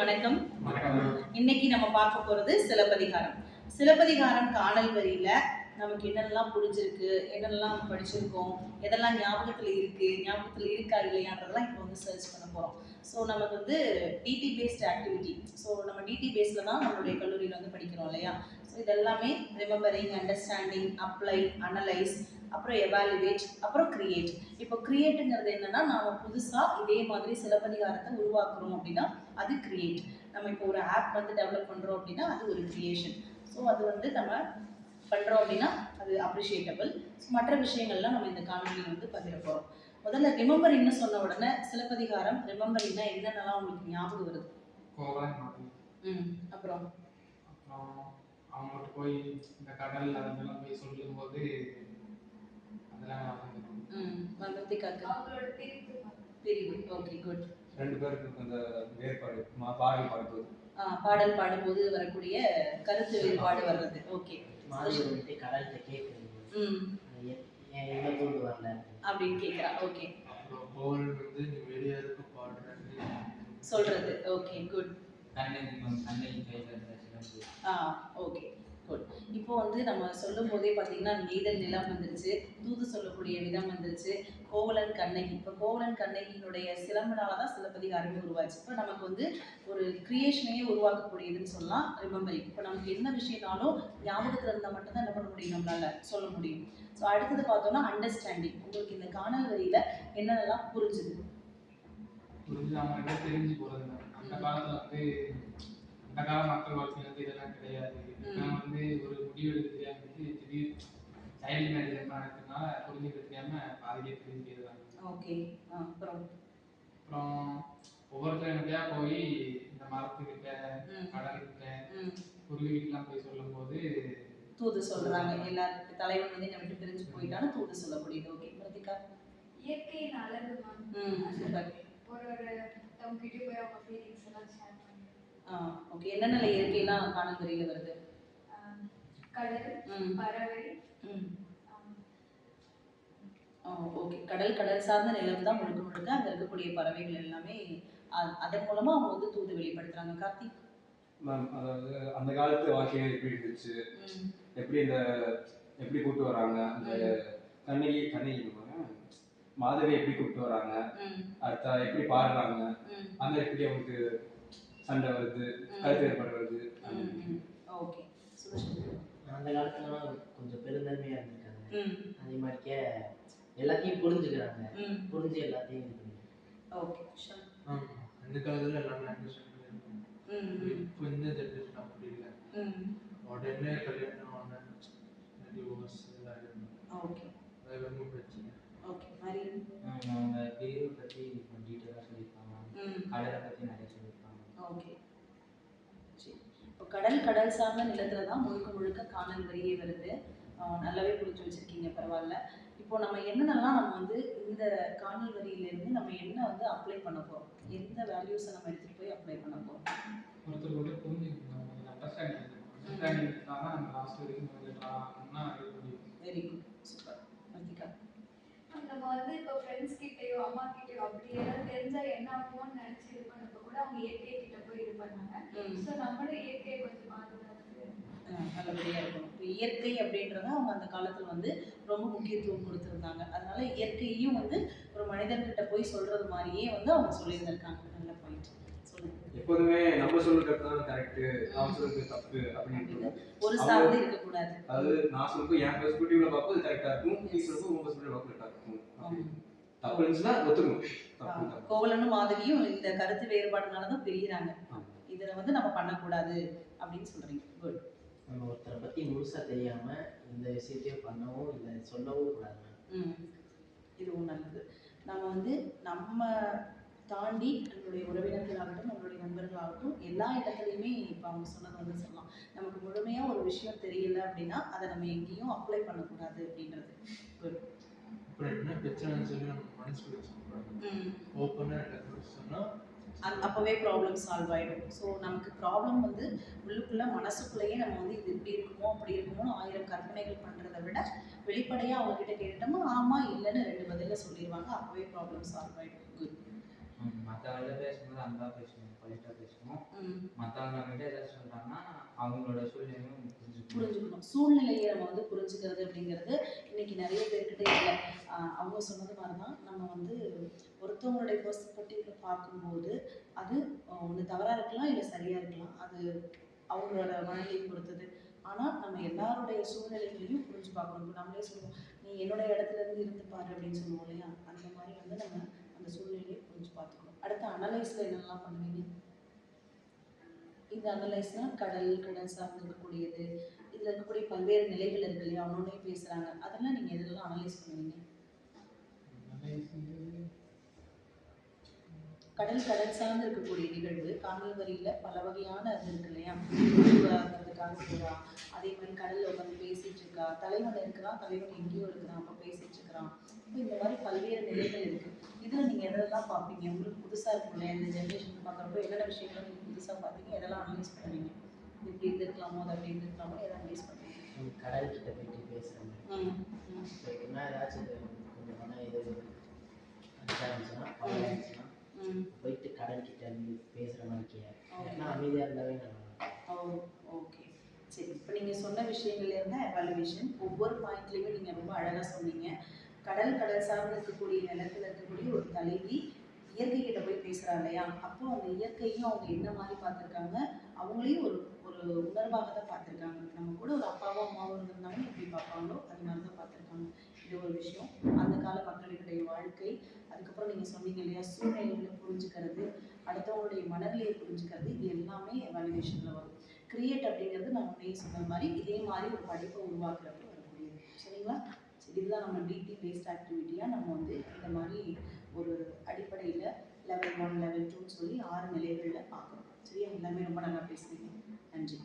வணக்கம். இன்னைக்கு நம்ம பார்க்க போறது சிலப்பதிகாரம். சிலப்பதிகாரம் காணல் வரியில நமக்கு என்னெல்லாம் புரிஞ்சிருக்கு, என்னெல்லாம் படிச்சிருக்கோம், எதெல்லாம் ஞாபகத்துல இருக்கா இல்லையான்றதெல்லாம் இப்போ வந்து சர்ச் பண்ண போறோம். ஸோ நமக்கு வந்து டிடி பேஸ்ட் ஆக்டிவிட்டி. ஸோ நம்ம டிடி பேஸ்ல தான் நம்மளுடைய கல்லூரியில் வந்து படிக்கிறோம் இல்லையா. ஸோ இது எல்லாமே ரிமெம்பரிங், அண்டர்ஸ்டாண்டிங், அப்ளை, அனலைஸ், அப்புறம் எவாலுவேட், அப்புறம் கிரியேட். இப்போ கிரியேட்டுங்கிறது என்னன்னா, நாம புதுசா இதே மாதிரி சிலப்பதிகாரத்தை உருவாக்குறோம் அப்படின்னா அது கிரியேட். நம்ம இப்போ ஒரு ஆப் வந்து டெவலப் பண்றோம் அப்படின்னா அது ஒரு கிரியேஷன். ஸோ அது வந்து நம்ம பண்றோம் அப்படின்னா அது அப்ரிஷியேட்டபிள். மற்ற விஷயங்கள்லாம் நம்ம இந்த காணொலியில் வந்து பகிர போறோம். முதல்ல ரிமெம்பரிங்னு சொன்ன உடனே சிலப்பதிகாரம் ரிமெம்பரிங்னா என்னென்னலாம் உங்களுக்கு ஞாபகம் வருது? அப்புறம் அவங்கள்ட்ட போய் இந்த கடல் அதெல்லாம் போய் சொல்லும்போது அதெல்லாம் பிரிவு. Okay, good. ரெண்டு பேருக்கு அந்த வேறுபாடு பாடல் பாடும்போது பாடல் பாடும்போது வரக்கூடிய கருத்து வேறுபாடு வர்றது. ஓகே, கடல்கிட்ட கேட்குறீங்க அப்படின்னு கேட்குறா. ஓகே, சொல்றது. Okay, good. Okay, good. இப்போ வந்து நம்ம சொல்லும் போதே பார்த்தீங்கன்னா நெய்தல் நிலம் வந்துருச்சு, தூது சொல்லக்கூடிய விதம் வந்துருச்சு, கோவலன் கண்ணகி. இப்போ கோவலன் கண்ணகியினுடைய சிலம்பனால தான் சிலப்பதிகாரமே உருவாச்சு. இப்போ நமக்கு வந்து ஒரு கிரியேஷனையே உருவாக்கக்கூடியதுன்னு சொல்லலாம் ரிமெம்பரிங். இப்போ நமக்கு என்ன விஷயம்னாலும் ஞாபகத்தில் இருந்தால் மட்டும்தான் என்ன பண்ண முடியும், நம்மளால சொல்ல முடியும். ஸோ அடுத்தது பார்த்தோம்னா அண்டர்ஸ்டாண்டிங். உங்களுக்கு இந்த காணல் வரியில என்னென்னலாம் புரிஞ்சுது? அவங்க தெரிஞ்சு போறது. அந்த காலத்துல வந்து அந்த கால மக்கள் வாழ்க்கையில இதெல்லாம் கிடையாது. நான் வந்து ஒரு முடிவு எடுக்க தெரியாம திடீர் சைல்டு மேரேஜ் பண்ணதுனால புரிஞ்சுக்க தெரியாம பாதிலே தெரிஞ்சுக்கிறாங்க. ஓகே, அப்புறம் ஒவ்வொருத்தரும் என்னத்தையா போய் இந்த மரத்துக்கிட்ட, கடலுக்கிட்ட, குருவிக்கெல்லாம் போய் சொல்லும் போது தூது சொல்றாங்க. எல்லாருக்கும் தலைவன் வந்து என்ன விட்டு பிரிஞ்சு போயிட்டாலும் தூது சொல்லக்கூடியது. ஓகே, பிரதிகா. இயற்கையின் அழகு சூப்பர். ஒரு அவங்க கிட்ட போய் அவங்க ஃபீலிங்ஸ் எல்லாம் ஷேர் பண்ணி. ஓகே, என்னென்ன இயற்கையெல்லாம் காணல் வரியில வருது? கடல், பறவை. ஓகே, கடல் சார்ந்த நிலம் தான் முழுக்க அங்க இருக்கக்கூடிய பறவைகள் எல்லாமே அதன் மூலமா அவங்க வந்து தூது வெளிப்படுத்துறாங்க. கார்த்திக் மேம், அதாவது அந்த காலத்து வாழ்க்கையை எப்படி இருந்துச்சு, எப்படி கூட்டு வராங்க, அந்த கண்ணகி மாதவி எப்படி கூப்பிட்டு வராங்க, அடுத்த எப்படி பாடுறாங்க, அந்த எப்படி அவங்களுக்கு சண்டை வருது, கருத்து ஏற்பாடு வருது. ஓகே, அந்த காலத்துலலாம் கொஞ்சம் பெருந்தன்மையா இருந்திருக்காங்க. அதே மாதிரிக்கே எல்லாத்தையும் புரிஞ்சுக்கிறாங்க, புரிஞ்சு எல்லாத்தையும் இது பண்ணி. ஓகே, அந்த காலத்துல எல்லாமே அண்டர்ஸ்டாண்ட் இருக்கும். இப்போ இந்த ஜெனரேஷன் அப்படி இல்லை. உடனே கல்யாணம் ஆன டிவோர்ஸ் எல்லாம் இருக்கும். ஓகே, அது ரொம்ப பிரச்சனை. ஓகே, மாதிரி அவங்க பிரிவை பற்றி டீட்டெயிலாக சொல்லியிருப்பாங்க, கடலை பற்றி நிறைய சொல்லியிருப்பாங்க. ஓகே, சரி. இப்போ கடல் சார்ந்த நிலத்துல தான் முழுக்க காணல் வரியே வருது. நல்லாவே புரிஞ்சு வச்சிருக்கீங்க, பரவாயில்ல. இப்போ நம்ம என்னென்னலாம் நம்ம வந்து இந்த காணல் வரியிலேருந்து நம்ம என்ன வந்து அப்ளை பண்ண போகிறோம், எந்த வேல்யூஸை நம்ம எடுத்துகிட்டு போய் அப்ளை பண்ண போகிறோம்? ஒருத்தர் புரிஞ்சுக்கணும், அண்டர்ஸ்டாண்டிங் தான் நம்ம லாஸ்ட் வரைக்கும் வந்துட்டோம்னா வெரி குட், சூப்பர். மதிகா, நம்ம வந்து இப்போ ஃப்ரெண்ட்ஸ் கிட்டேயோ அம்மா கிட்டேயோ அப்படி ஏதாவது தெரிஞ்சா என்ன ஆகும்னு நினைச்சு இது பண்ணப்போ கூட அவங்க இயற்கை கிட்ட போய் இது பண்ணாங்க. ஸோ நம்மளும் இயற்கையை கொஞ்சம் பாதுகாத்து நல்லபடியாக இருக்கணும். இப்போ இயற்கை அப்படின்றத அவங்க அந்த காலத்தில் வந்து ரொம்ப முக்கியத்துவம் கொடுத்துருந்தாங்க. அதனால இயற்கையும் வந்து ஒரு மனிதன்கிட்ட போய் சொல்றது மாதிரியே வந்து அவங்க சொல்லியிருந்திருக்காங்க. நல்ல பாயிண்ட். சொல்லுங்க. எப்போதுமே நம்ம சொல்றது தான் கரெக்ட், நான் சொல்றது தப்பு அப்படின்னு ஒரு சார்ந்து இருக்கக்கூடாது. அதாவது நான் சொல்றது என் பெர்ஸ்பெக்டிவ்ல பார்ப்பது கரெக்டா இருக்கும், நீ சொல்றது உங்க பெர்ஸ்பெக்டிவ்ல பார்ப்பது கரெக்டா இருக்கும். தப்பு இருந்துச்சுன்னா ஒத்துக்கணும். கோவலனும் மாதவியும் இந்த கருத்து வேறுபாடுனால தான் பிரிகிறாங்க. இதில் வந்து நம்ம பண்ணக்கூடாது அப்படின்னு சொல்றீங்க. குட். நம்ம ஒருத்தரை பற்றி முழுசாக தெரியாமல் இந்த விஷயத்தையும் பண்ணவும் இல்லை சொல்லவும் கூடாது. இதுவும் நல்லது. நம்ம வந்து நம்ம தாண்டி நம்மளுடைய உறவினர்களாகட்டும், நம்மளுடைய நண்பர்களாகட்டும், எல்லா இடத்துலையுமே இப்போ அவங்க சொன்னது வந்து சொல்லலாம். நமக்கு முழுமையாக ஒரு விஷயம் தெரியல அப்படின்னா அதை நம்ம எங்கேயும் அப்ளை பண்ணக்கூடாது அப்படின்றது. குட். அப்புறம் என்ன பிரச்சனைன்னு சொல்லி நம்ம மனசுக்குள்ள சொல்லக்கூடாது. ஓப்பனாக சொன்னால் அப்போவே ப்ராப்ளம் சால்வ் ஆகிடும். ஸோ நமக்கு ப்ராப்ளம் வந்து உள்ளுக்குள்ளே மனசுக்குள்ளேயே நம்ம வந்து இது இப்படி இருக்குமோ அப்படி இருக்குமோன்னு 1000 கற்பனைகள் பண்ணுறதை விட வெளிப்படையாக அவங்கக்கிட்ட கேட்டோம்னா ஆமாம் இல்லைன்னு 2 பதிலில் சொல்லிடுவாங்க. அப்போவே ப்ராப்ளம் சால்வ் ஆகிடும். குட். மற்றவங்க பேசும்போது அன்பா பேசணும், பொலிட்டாக பேசணும். மற்றவங்க நம்மகிட்ட ஏதாச்சும் சொல்கிறாங்கன்னா அவங்களோட சூழ்நிலையும் புரிஞ்சுக்கணும். புரிஞ்சுக்கணும். சூழ்நிலையை நம்ம வந்து புரிஞ்சுக்கிறது அப்படிங்கிறது இன்னைக்கு நிறைய பேர்கிட்ட இல்லை. அவங்க சொன்னது மாதிரி தான் நம்ம வந்து ஒருத்தவங்களுடைய பெர்ஸ்பெக்டிவ்ல பார்க்கும்போது அது ஒன்று தவறாக இருக்கலாம், இல்லை சரியாக இருக்கலாம். அது அவங்களோட மனநிலையை பொறுத்தது. ஆனால் நம்ம எல்லாருடைய சூழ்நிலைகளையும் புரிஞ்சு பார்க்கணும். இப்போ நம்மளே சொல்லுவோம், நீ என்னோட இடத்துல இருந்து பாரு அப்படின்னு சொல்லுவோம் இல்லையா? அந்த மாதிரி வந்து நம்ம அந்த சூழ்நிலையை புரிஞ்சு பார்த்துக்கணும். அடுத்து அனலைஸில் என்னெல்லாம் பண்ணுவீங்க? இந்த அனலைஸ்னால் கடல் சார்ந்து இருக்கக்கூடியது, இதில் இருக்கக்கூடிய பல்வேறு நிலைகள் இருக்கு இல்லையா? அவனோடனே பேசுகிறாங்க, அதெல்லாம் நீங்கள் எதெல்லாம் அனலைஸ் பண்ணுவீங்க? கடல் சார்ந்து இருக்கக்கூடிய நிகழ்வு, காணல் வரியில் பல வகையான இது இருக்கு இல்லையா? உருவாக்குறதுக்காக போகிறா, அதே மாதிரி கடலில் உட்காந்து பேசிகிட்டு இருக்கா, தலைவன் இருக்கிறான், தலைவன் எங்கேயோ இருக்கிறான், அப்போ பேசிகிட்டு இருக்கிறான். இப்போ இந்த மாதிரி பல்வேறு நிலைகள் இருக்குது. இதில் நீங்கள் எதெல்லாம் பார்ப்பீங்க? உங்களுக்கு புதுசாக இருக்கும் இல்லையா? இந்த ஜென்ரேஷன் பார்க்குறப்போ என்னென்ன விஷயங்களும் நீங்கள் புதுசாக பார்ப்பீங்க, எதெல்லாம் அனலைஸ் பண்ணுவீங்க? இது இப்படி இருந்திருக்கலாமோ, அது அப்படி இருந்திருக்கலாமோ, எதை அனலைஸ் பண்ணுவீங்க? கடல் கிட்ட போயிட்டு பேசுகிறேன். இப்போ என்ன ஏதாச்சும் கொஞ்சம் மன இது இருந்துச்சுன்னா போயிட்டு கடல் கிட்ட இருந்து பேசுகிற மாதிரி ஏன்னா அமைதியாக இருந்தாவே நல்லா. ஓகே, சரி. இப்போ நீங்கள் சொன்ன விஷயங்கள்ல இருந்தால் எவாலுவேஷன் ஒவ்வொரு பாயிண்ட்லேயுமே நீங்கள் ரொம்ப அழகாக சொன்னீங்க. கடல் சார்ந்து இருக்கக்கூடிய நிலத்தில் இருக்கக்கூடிய ஒரு தலைவி இயற்கை கிட்ட போய் பேசுகிறா இல்லையா? அப்போ அந்த இயற்கையும் அவங்க என்ன மாதிரி பார்த்துருக்காங்க, அவங்களையும் ஒரு ஒரு உணர்வாக தான் பார்த்துருக்காங்க. நம்ம கூட ஒரு அப்பாவோ அம்மாவோ இருந்திருந்தாலும் எப்படி பார்ப்பாங்களோ அது மாதிரி தான் பார்த்துருக்காங்க. இது ஒரு விஷயம். அந்த கால மக்களுடைய வாழ்க்கை, அதுக்கப்புறம் நீங்கள் சொன்னீங்க இல்லையா, சூழ்நிலைகளை புரிஞ்சுக்கிறது, அடுத்தவங்களுடைய மனநிலையை புரிஞ்சுக்கிறது, இது எல்லாமே எவாலுவேஷனில் வரும். கிரியேட் அப்படிங்கிறது நான் முன்னே சொன்ன மாதிரி இதே மாதிரி ஒரு படிப்பை உருவாக்குறப்ப வரக்கூடியது. சரிங்களா? சரி, இதுதான் நம்ம டிடி பேஸ்ட் ஆக்டிவிட்டியாக நம்ம வந்து இந்த மாதிரி ஒரு அடிப்படையில் லெவல் 1 லெவல் 2ன்னு சொல்லி 6 நிலைகளில் பார்க்குறோம். சரியா? எல்லாமே ரொம்ப நல்லா பேசுகிறீங்க. நன்றி.